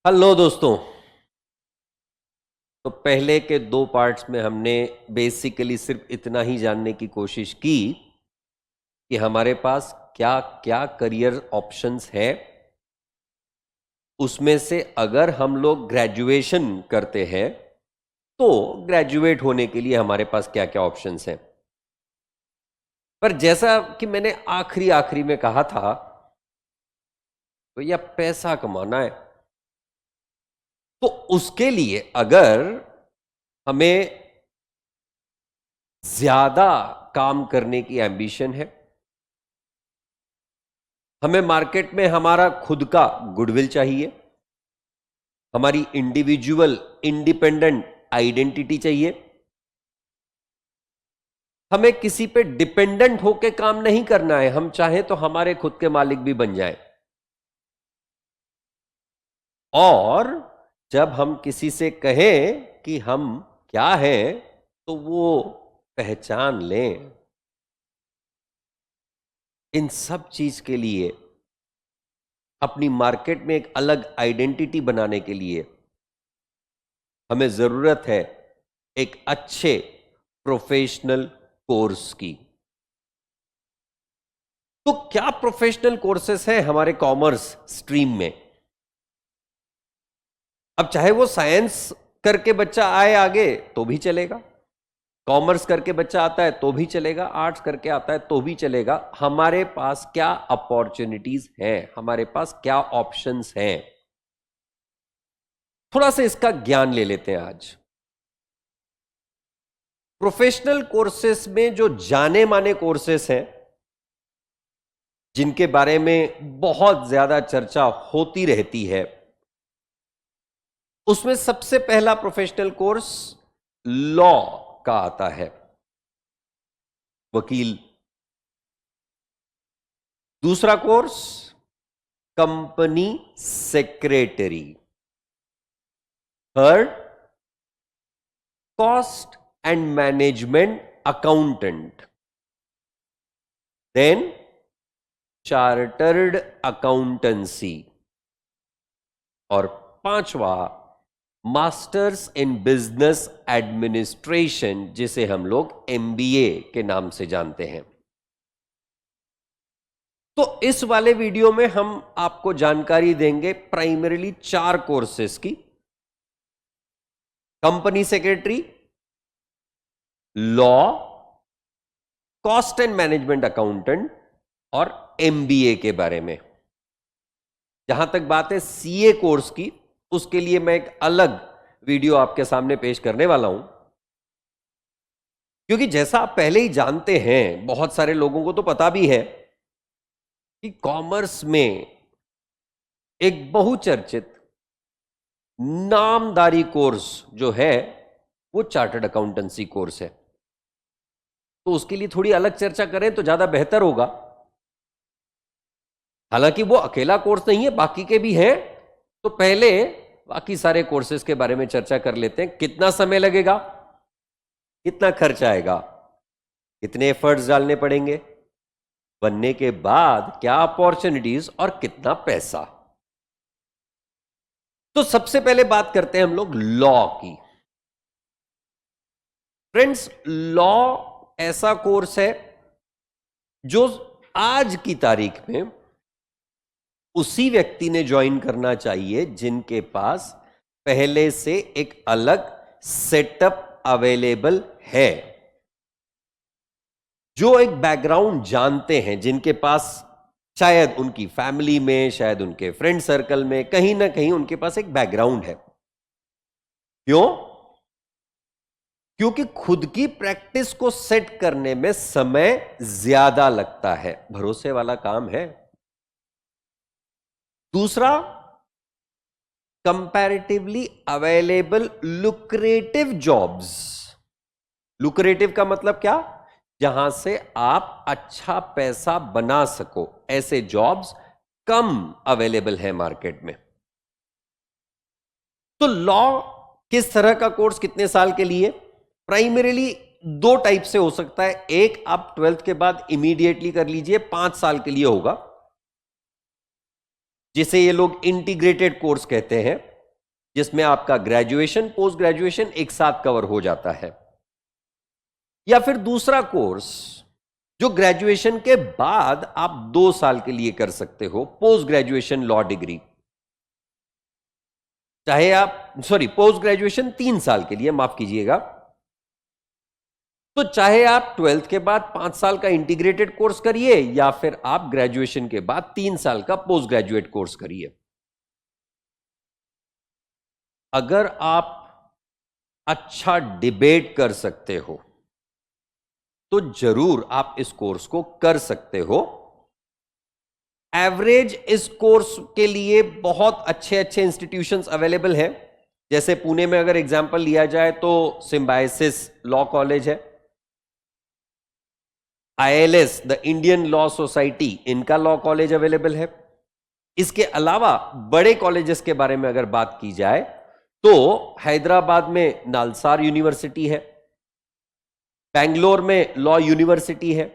Hello दोस्तों। तो पहले के दो पार्ट्स में हमने बेसिकली सिर्फ इतना ही जानने की कोशिश की कि हमारे पास क्या क्या करियर ऑप्शंस है। उसमें से अगर हम लोग ग्रेजुएशन करते हैं तो ग्रेजुएट होने के लिए हमारे पास क्या क्या ऑप्शंस हैं। पर जैसा कि मैंने आखिरी आखिरी में कहा था, तो यह पैसा कमाना है। तो उसके लिए अगर हमें ज्यादा काम करने की एम्बिशन है, हमें मार्केट में हमारा खुद का गुडविल चाहिए, हमारी इंडिविजुअल इंडिपेंडेंट आइडेंटिटी चाहिए, हमें किसी पे डिपेंडेंट होके काम नहीं करना है, हम चाहें तो हमारे खुद के मालिक भी बन जाएं। और जब हम किसी से कहें कि हम क्या हैं तो वो पहचान लें। इन सब चीज के लिए, अपनी मार्केट में एक अलग आइडेंटिटी बनाने के लिए हमें जरूरत है एक अच्छे प्रोफेशनल कोर्स की। तो क्या प्रोफेशनल कोर्सेस हैं हमारे कॉमर्स स्ट्रीम में? अब चाहे वो साइंस करके बच्चा आए आगे तो भी चलेगा, कॉमर्स करके बच्चा आता है तो भी चलेगा, आर्ट्स करके आता है तो भी चलेगा। हमारे पास क्या अपॉर्चुनिटीज हैं, हमारे पास क्या ऑप्शंस हैं, थोड़ा सा इसका ज्ञान ले लेते हैं आज। प्रोफेशनल कोर्सेस में जो जाने माने कोर्सेस हैं, जिनके बारे में बहुत ज्यादा चर्चा होती रहती है, उसमें सबसे पहला प्रोफेशनल कोर्स लॉ का आता है, वकील। दूसरा course company secretary. Third cost and management accountant. Then chartered accountancy. और पांचवा मास्टर्स इन बिजनेस एडमिनिस्ट्रेशन, जिसे हम लोग एमबीए के नाम से जानते हैं। तो इस वाले वीडियो में हम आपको जानकारी देंगे प्राइमरीली 4 कोर्सेस की: company secretary, law, cost and management accountant और एमबीए के बारे में। जहां तक बात है सीए कोर्स की, उसके लिए मैं एक अलग वीडियो आपके सामने पेश करने वाला हूं, क्योंकि जैसा आप पहले ही जानते हैं, बहुत सारे लोगों को तो पता भी है कि कॉमर्स में एक बहुचर्चित नामदारी कोर्स जो है वो चार्टर्ड अकाउंटेंसी कोर्स है। तो उसके लिए थोड़ी अलग चर्चा करें तो ज्यादा बेहतर होगा। हालांकि वो अकेला कोर्स नहीं है, बाकी के भी हैं। तो पहले बाकी सारे कोर्सेज के बारे में चर्चा कर लेते हैं। कितना समय लगेगा, कितना खर्च आएगा, कितने एफर्ट्स डालने पड़ेंगे, बनने के बाद क्या अपॉर्चुनिटीज और कितना पैसा। तो सबसे पहले बात करते हैं हम लोग लॉ की। फ्रेंड्स, लॉ ऐसा कोर्स है जो आज की तारीख में उसी व्यक्ति ने ज्वाइन करना चाहिए जिनके पास पहले से एक अलग सेटअप अवेलेबल है, जो एक बैकग्राउंड जानते हैं, जिनके पास शायद उनकी फैमिली में, शायद उनके फ्रेंड सर्कल में कहीं ना कहीं उनके पास एक बैकग्राउंड है। क्यों? क्योंकि खुद की प्रैक्टिस को सेट करने में समय ज्यादा लगता है, भरोसे वाला काम है। दूसरा, comparatively available lucrative jobs. Lucrative का मतलब क्या? जहां से आप अच्छा पैसा बना सको, ऐसे जॉब्स कम अवेलेबल है मार्केट में। तो लॉ किस तरह का कोर्स, कितने साल के लिए? प्राइमरीली 2 टाइप से हो सकता है। एक, आप 12th के बाद इमीडिएटली कर लीजिए, 5 साल के लिए होगा, जिसे ये लोग इंटीग्रेटेड कोर्स कहते हैं। जिसमें आपका ग्रेजुएशन पोस्ट ग्रेजुएशन एक साथ कवर हो जाता है, या फिर दूसरा कोर्स जो ग्रेजुएशन के बाद आप 2 साल के लिए कर सकते हो, पोस्ट ग्रेजुएशन लॉ डिग्री। चाहे आप पोस्ट ग्रेजुएशन 3 साल के लिए, माफ कीजिएगा, तो चाहे आप 12th के बाद 5 साल का इंटीग्रेटेड कोर्स करिए या फिर आप ग्रेजुएशन के बाद 3 साल का पोस्ट ग्रेजुएट कोर्स करिए। अगर आप अच्छा डिबेट कर सकते हो तो जरूर आप इस कोर्स को कर सकते हो। एवरेज इस कोर्स के लिए बहुत अच्छे अच्छे इंस्टीट्यूशंस अवेलेबल हैं। जैसे पुणे में अगर एग्जांपल लिया जाए तो सिम्बायसिस लॉ कॉलेज है, ILS the Indian law society, इनका लॉ कॉलेज अवेलेबल है। इसके अलावा बड़े कॉलेजेस के बारे में अगर बात की जाए तो हैदराबाद में नालसार यूनिवर्सिटी है, बेंगलोर में लॉ यूनिवर्सिटी है,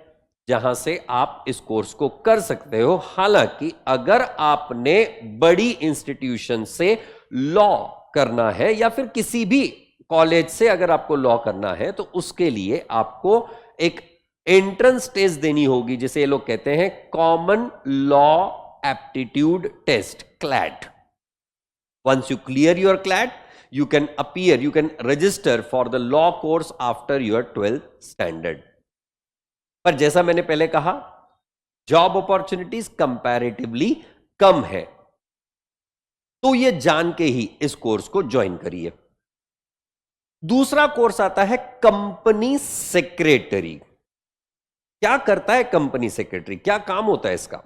जहां से आप इस कोर्स को कर सकते हो। हालांकि अगर आपने बड़ी इंस्टीट्यूशन से लॉ करना है या फिर किसी भी कॉलेज से अगर आपको लॉ करना है तो उसके लिए आपको एक एंट्रेंस टेस्ट देनी होगी, जिसे ये लोग कहते हैं common law aptitude test, CLAT. Once you clear your CLAT, you can appear, you can register for the law course after your 12th standard। पर जैसा मैंने पहले कहा, जॉब अपॉर्चुनिटीज कंपैरेटिवली कम है, तो ये जान के ही इस कोर्स को ज्वाइन करिए। दूसरा कोर्स आता है कंपनी सेक्रेटरी। क्या करता है कंपनी सेक्रेटरी, क्या काम होता है इसका?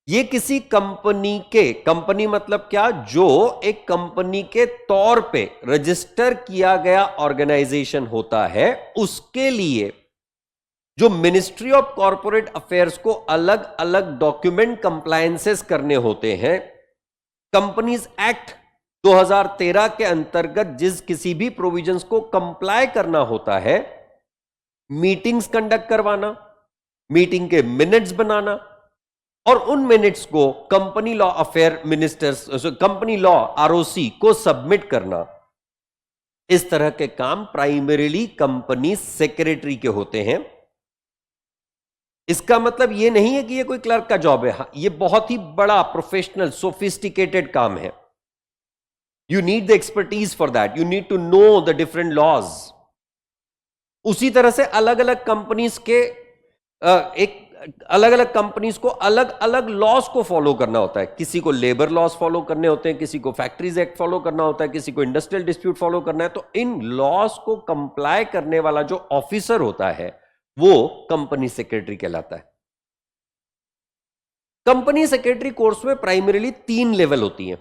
ये किसी कंपनी मतलब क्या, जो एक कंपनी के तौर पे रजिस्टर किया गया ऑर्गेनाइजेशन होता है, उसके लिए जो मिनिस्ट्री ऑफ कॉरपोरेट अफेयर्स को अलग अलग डॉक्यूमेंट कंप्लायंसेस करने होते हैं, कंपनीज एक्ट 2013 के अंतर्गत जिस किसी भी प्रोविजंस को कंप्लाई करना होता है, मीटिंग्स कंडक्ट करवाना, मीटिंग के मिनट्स बनाना और उन मिनट्स को company law affair ministers, company law ROC को सबमिट करना, इस तरह के काम प्राइमरीली कंपनी सेक्रेटरी के होते हैं। इसका मतलब यह नहीं है कि यह कोई क्लर्क का जॉब है, यह बहुत ही बड़ा प्रोफेशनल सोफिस्टिकेटेड काम है। You need the expertise for that, you need to know the different laws. उसी तरह से अलग अलग कंपनीज के अलग अलग कंपनीज को अलग अलग लॉज को फॉलो करना होता है। किसी को लेबर लॉज फॉलो करने होते हैं, किसी को फैक्ट्रीज एक्ट फॉलो करना होता है, किसी को इंडस्ट्रियल डिस्प्यूट फॉलो करना है। तो इन लॉज को कंप्लाई करने वाला जो ऑफिसर होता है वो कंपनी सेक्रेटरी कहलाता है। कंपनी सेक्रेटरी कोर्स में प्राइमरीली 3 लेवल होती हैं।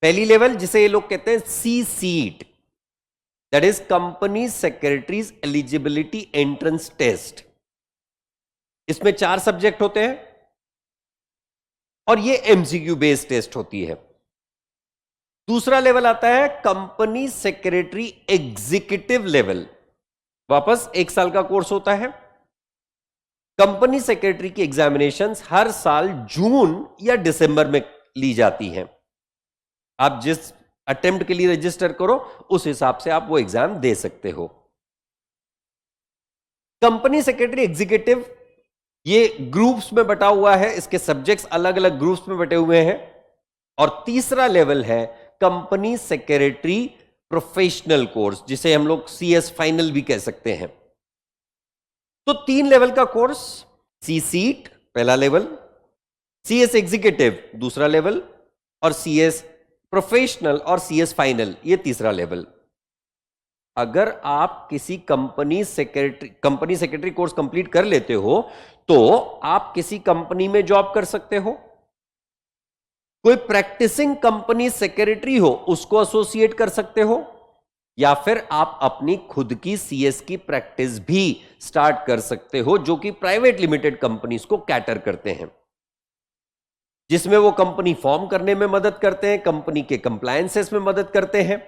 पहली लेवल जिसे ये लोग कहते हैं C-सीट, that is company secretaries eligibility entrance test. इसमें 4 सब्जेक्ट होते हैं और ये MCQ बेस्ड टेस्ट होती है। दूसरा लेवल आता है कंपनी सेक्रेटरी एग्जीक्यूटिव लेवल, वापस 1 साल का कोर्स होता है। कंपनी सेक्रेटरी की एग्जामिनेशंस हर साल जून या दिसंबर में ली जाती हैं। आप जिस अटेम्प्ट के लिए रजिस्टर करो उस हिसाब से आप वो एग्जाम दे सकते हो। कंपनी सेक्रेटरी एग्जीक्यूटिव ये ग्रुप्स में बटा हुआ है, इसके सब्जेक्ट्स अलग अलग ग्रुप्स में बटे हुए हैं। और तीसरा लेवल है कंपनी सेक्रेटरी प्रोफेशनल कोर्स, जिसे हम लोग CS फाइनल भी कह सकते हैं। तो 3 लेवल का कोर्स, C-सीट पहला लेवल, CS एग्जीक्यूटिव दूसरा लेवल और CS प्रोफेशनल और CS फाइनल ये तीसरा लेवल। अगर आप किसी कंपनी सेक्रेटरी कोर्स कंप्लीट कर लेते हो तो आप किसी कंपनी में जॉब कर सकते हो। कोई प्रैक्टिसिंग कंपनी सेक्रेटरी हो उसको एसोसिएट कर सकते हो, या फिर आप अपनी खुद की CS की प्रैक्टिस भी स्टार्ट कर सकते हो, जो कि प्राइवेट लिमिटेड कंपनीज को कैटर करते हैं, जिसमें वो कंपनी फॉर्म करने में मदद करते हैं, कंपनी के कंप्लायंसेस में मदद करते हैं।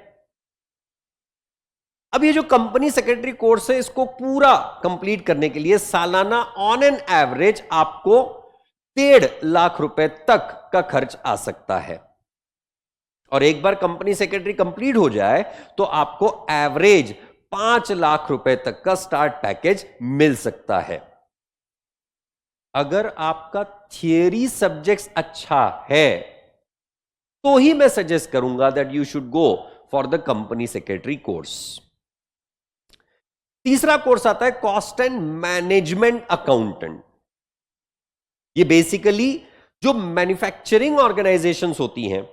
अब ये जो कंपनी सेक्रेटरी कोर्स है, इसको पूरा कंप्लीट करने के लिए सालाना ऑन एन एवरेज आपको 1.5 लाख रुपए तक का खर्च आ सकता है। और एक बार कंपनी सेक्रेटरी कंप्लीट हो जाए तो आपको एवरेज 5 लाख रुपए तक का स्टार्ट पैकेज मिल सकता है। अगर आपका थियरी सब्जेक्ट्स अच्छा है तो ही मैं सजेस्ट करूंगा that you should go for the company secretary course. तीसरा कोर्स आता है कॉस्ट एंड मैनेजमेंट अकाउंटेंट। ये बेसिकली जो मैन्युफैक्चरिंग ऑर्गेनाइजेशंस होती हैं,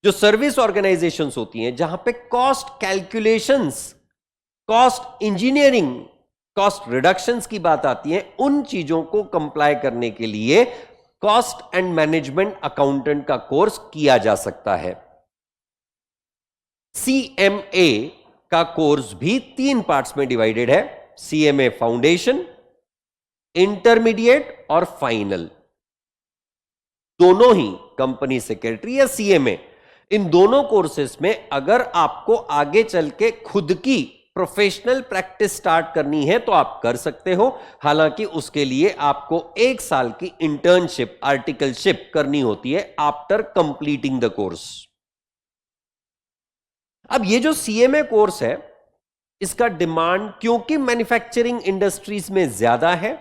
जो सर्विस ऑर्गेनाइजेशंस होती हैं, जहां पे cost calculations, cost engineering, cost reductions की बात आती है, उन चीजों को कंप्लाई करने के लिए कॉस्ट एंड मैनेजमेंट अकाउंटेंट का कोर्स किया जा सकता है। सीएमए का कोर्स भी 3 पार्ट्स में डिवाइडेड है, सीएमए फाउंडेशन, इंटरमीडिएट और फाइनल। दोनों ही कंपनी सेक्रेटरी या सीएमए, इन दोनों कोर्सेस में अगर आपको आगे चल के खुद की प्रोफेशनल प्रैक्टिस स्टार्ट करनी है तो आप कर सकते हो। हालांकि उसके लिए आपको 1 साल की इंटर्नशिप, आर्टिकलशिप करनी होती है आफ्टर कंप्लीटिंग द कोर्स। अब ये जो सीएमए कोर्स है, इसका डिमांड क्योंकि मैन्युफैक्चरिंग इंडस्ट्रीज में ज्यादा है,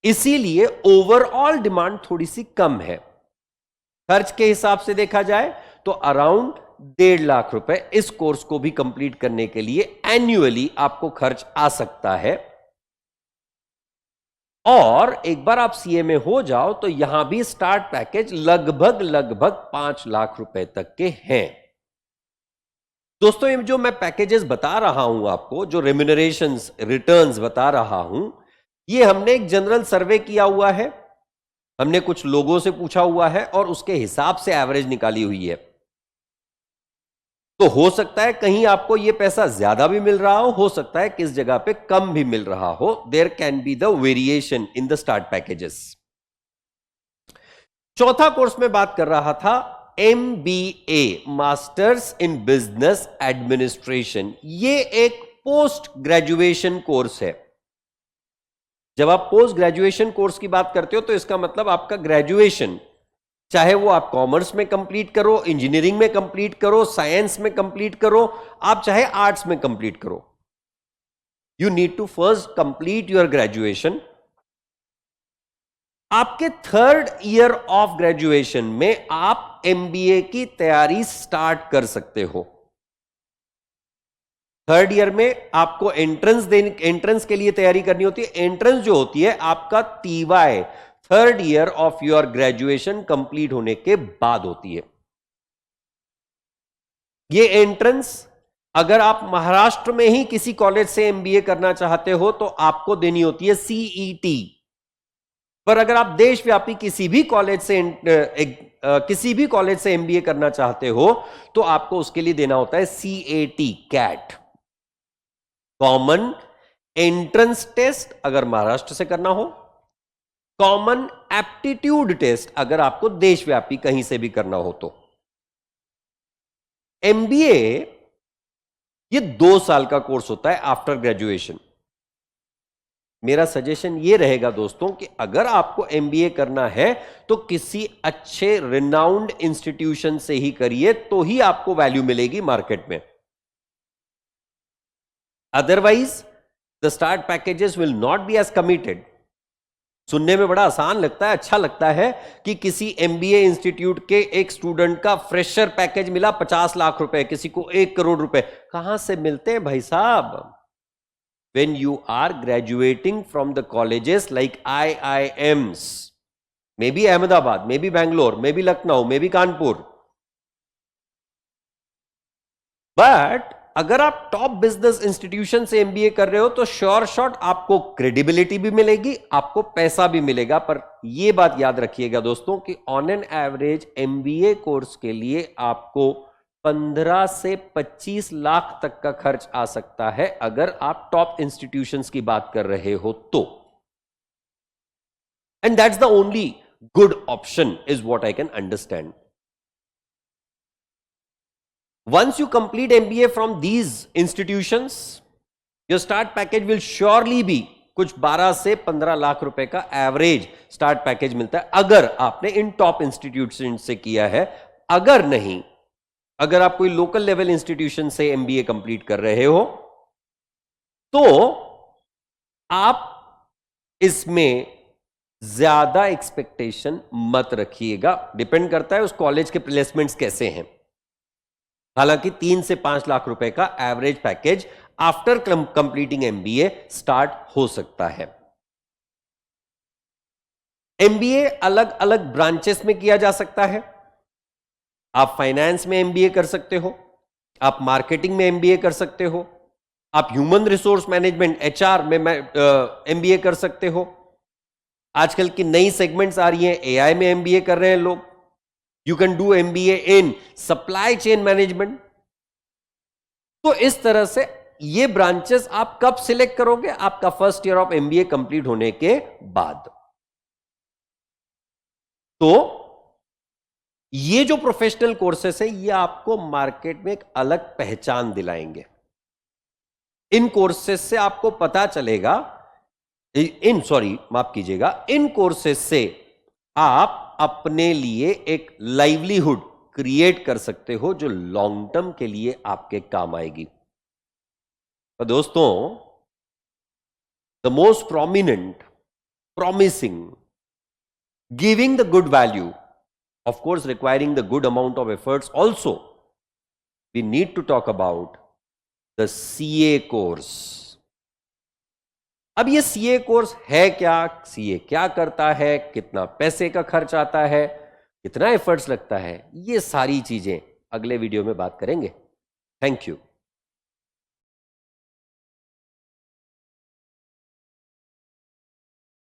इसीलिए ओवरऑल डिमांड थोड़ी सी कम है। खर्च के हिसाब से देखा जाए तो अराउंड 1.5 लाख रुपए इस कोर्स को भी कंप्लीट करने के लिए एन्युअली आपको खर्च आ सकता है। और एक बार आप सीएमए हो जाओ तो यहां भी स्टार्ट पैकेज लगभग 5 लाख रुपए तक के हैं। दोस्तों, ये जो मैं पैकेजेस बता रहा हूं आपको, जो रेम्यूनरेशंस, रिटर्न्स बता रहा हूं, ये हमने एक जनरल सर्वे किया हुआ है, हमने कुछ लोगों से पूछा हुआ है और उसके हिसाब से एवरेज निकाली हुई है। तो हो सकता है कहीं आपको यह पैसा ज्यादा भी मिल रहा हो सकता है किस जगह पे कम भी मिल रहा हो। There can be the variation in the start packages. चौथा कोर्स में बात कर रहा था MBA, masters in business administration. ये एक पोस्ट ग्रेजुएशन कोर्स है। जब आप पोस्ट ग्रेजुएशन कोर्स की बात करते हो तो इसका मतलब आपका ग्रेजुएशन, चाहे वो आप कॉमर्स में कंप्लीट करो, इंजीनियरिंग में कंप्लीट करो, साइंस में कंप्लीट करो, आप चाहे आर्ट्स में कंप्लीट करो, you need to first complete your graduation. आपके 3rd ईयर ऑफ ग्रेजुएशन में आप MBA की तैयारी स्टार्ट कर सकते हो। 3rd ईयर में आपको एंट्रेंस के लिए तैयारी करनी होती है। एंट्रेंस जो होती है आपका TY, 3rd year of your graduation complete होने के बाद होती है। ये एंट्रेंस अगर आप महाराष्ट्र में ही किसी कॉलेज से MBA करना चाहते हो तो आपको देनी होती है CET, पर अगर आप देशव्यापी किसी भी कॉलेज से MBA करना चाहते हो तो आपको उसके लिए देना होता है CAT, CAT, common entrance test अगर महाराष्ट्र से करना हो, कॉमन एप्टीट्यूड टेस्ट अगर आपको देशव्यापी कहीं से भी करना हो तो। MBA ये 2 साल का कोर्स होता है आफ्टर ग्रेजुएशन। मेरा सजेशन ये रहेगा दोस्तों कि अगर आपको MBA करना है तो किसी अच्छे रिनाउंड इंस्टीट्यूशन से ही करिए, तो ही आपको वैल्यू मिलेगी मार्केट में। Otherwise the start packages will not be as committed. सुनने में बड़ा आसान लगता है, अच्छा लगता है कि किसी MBA इंस्टीट्यूट के एक स्टूडेंट का फ्रेशर पैकेज मिला 50 लाख रुपए, किसी को 1 करोड़ रुपए। कहां से मिलते हैं भाई साहब? When you are graduating from the colleges like IIMs, maybe Ahmedabad, maybe Bangalore, maybe Lucknow, maybe Kanpur. But अगर आप टॉप बिजनेस इंस्टीट्यूशन से MBA कर रहे हो तो श्योर शॉट आपको क्रेडिबिलिटी भी मिलेगी, आपको पैसा भी मिलेगा। पर यह बात याद रखिएगा दोस्तों कि on an average MBA course के लिए आपको 15 से 25 लाख तक का खर्च आ सकता है अगर आप टॉप इंस्टीट्यूशंस की बात कर रहे हो तो। And that's the only good option is what I can understand. Once you complete MBA from these institutions, your start package will surely be कुछ 12 से 15 लाख रुपए का एवरेज स्टार्ट पैकेज मिलता है अगर आपने इन टॉप इंस्टीट्यूशन से किया है। अगर नहीं, अगर आप कोई लोकल लेवल इंस्टीट्यूशन से एमबीए कंप्लीट कर रहे हो तो आप इसमें ज्यादा एक्सपेक्टेशन मत रखिएगा। डिपेंड करता है उस कॉलेज के प्लेसमेंट्स कैसे हैं। हालांकि 3 से 5 लाख रुपए का average package after completing MBA start हो सकता है। एमबीए अलग अलग ब्रांचेस में किया जा सकता है। आप फाइनेंस में एमबीए कर सकते हो, आप मार्केटिंग में एमबीए कर सकते हो, आप ह्यूमन रिसोर्स मैनेजमेंट एचआर में एमबीए कर सकते हो। आजकल की नई सेगमेंट्स आ रही हैं, एआई में एमबीए कर रहे हैं लोग। You can do MBA in supply chain management. तो इस तरह से ये ब्रांचेस आप कब सिलेक्ट करोगे? आपका first year of MBA complete होने के बाद। तो ये जो प्रोफेशनल कोर्सेस है ये आपको मार्केट में एक अलग पहचान दिलाएंगे। इन कोर्सेस से आपको पता चलेगा, माफ कीजिएगा, इन कोर्सेस से आप अपने लिए एक लाइवलीहुड क्रिएट कर सकते हो जो लॉन्ग टर्म के लिए आपके काम आएगी। तो दोस्तों, the most prominent, promising, giving the good value, of course requiring the good amount of efforts also, we need to talk about the CA course. अब ये CA कोर्स है क्या, CA क्या करता है, कितना पैसे का खर्च आता है, कितना एफर्ट्स लगता है, ये सारी चीजें अगले वीडियो में बात करेंगे। Thank you.